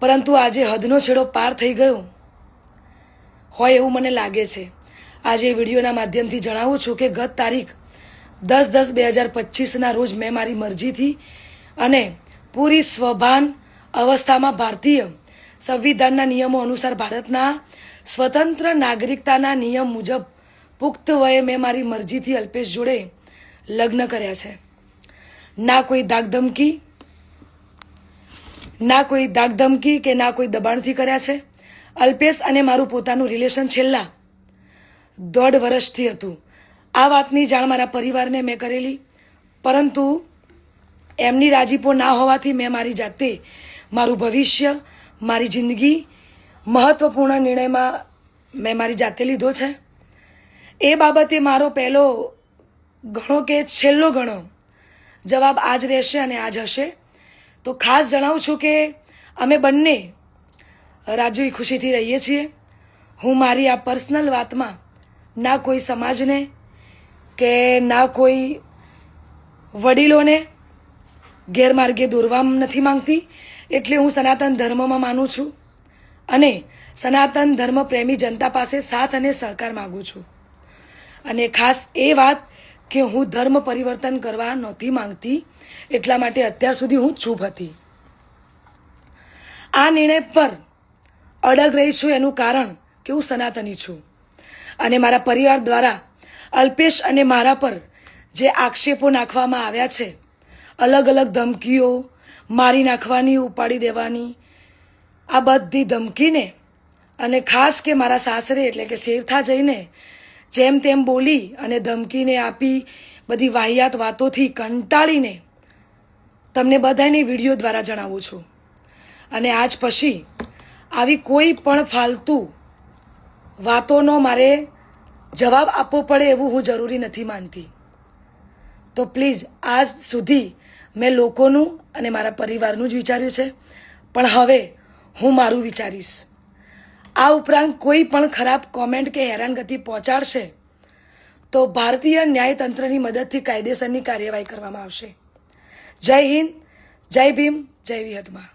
પરંતુ આજે હદનો છેડો પાર થઈ ગયો હોય એવું મને લાગે છે. આજે વિડીયોના માધ્યમથી જણાવું છું કે ગત તારીખ 10/10/2025ના રોજ મેં મારી મરજીથી અને પૂરી સ્વભાન અવસ્થામાં ભારતીય સંવિધાનના નિયમો અનુસાર ભારતના સ્વતંત્ર નાગરિકતાના નિયમ મુજબ પુખ્ત વયે મેં મારી મરજીથી અલ્પેશ જોડે લગ્ન કર્યા છે. ના કોઈ ધાકધમકી કે ના કોઈ દબાણથી કર્યા છે. અલ્પેશ અને મારું પોતાનું રિલેશન છેલ્લા 1.5 વર્ષથી હતું. આ વાતની જાણ મારા પરિવારને મેં કરેલી, પરંતુ એમની રાજીપો ના હોવાથી મેં મારી જાતે મારું ભવિષ્ય, મારી જિંદગી મહત્વપૂર્ણ નિર્ણયમાં મેં મારી જાતે લીધો છે. એ બાબતે મારો પહેલો ઘણો કે છેલ્લો ઘણો જવાબ આજ રહેશે અને આજ હશે. તો ખાસ જણાવું છું કે અમે બંને રાજી ખુશીથી રહીએ છીએ. હું મારી આ પર્સનલ વાતમાં ના કોઈ સમાજને કે ના કોઈ વડીલોને ગેરમાર્ગે દોરવા નથી માંગતી. એટલે હું સનાતન ધર્મમાં માનું છું અને સનાતન ધર્મ પ્રેમી જનતા પાસે સાથ અને સહકાર માગું છું. અને ખાસ એ વાત કે હું ધર્મ પરિવર્તન કરવા નહોતી માંગતી, એટલા માટે અત્યાર સુધી હું ચૂપ હતી. આ નિર્ણય પર અડગ રહી છું એનું કારણ કે હું સનાતની છું અને મારા પરિવાર દ્વારા અલ્પેશ અને મારા પર જે આક્ષેપો નાખવામાં આવ્યા છે, અલગ અલગ ધમકીઓ, મારી નાખવાની, ઉપાડી દેવાની, આ બધી ધમકીને અને ખાસ કે મારા સાસરે એટલે કે શેરથા જઈને જેમ તેમ બોલી અને ધમકીને આપી બધી વાહિયાત વાતોથી કંટાળીને તમને બધાની વિડીયો દ્વારા જણાવું છું. અને આજ પછી આવી કોઈ પણ ફાલતુ વાતોનો મારે જવાબ આપવો પડે એવું હું જરૂરી નથી માનતી. તો પ્લીઝ, આજ સુધી મેં લોકોનું અને મારા પરિવારનું જ વિચાર્યું છે, પણ હવે હું મારું વિચારીશ. આ ઉપરાંત કોઈ પણ ખરાબ કોમેન્ટ કે હેરાનગતિ પહોંચાડશે તો ભારતીય ન્યાયતંત્રની મદદથી કાયદેસરની કાર્યવાહી કરવામાં આવશે. જય હિન્દ, જય ભીમ, જય વિહતમાં.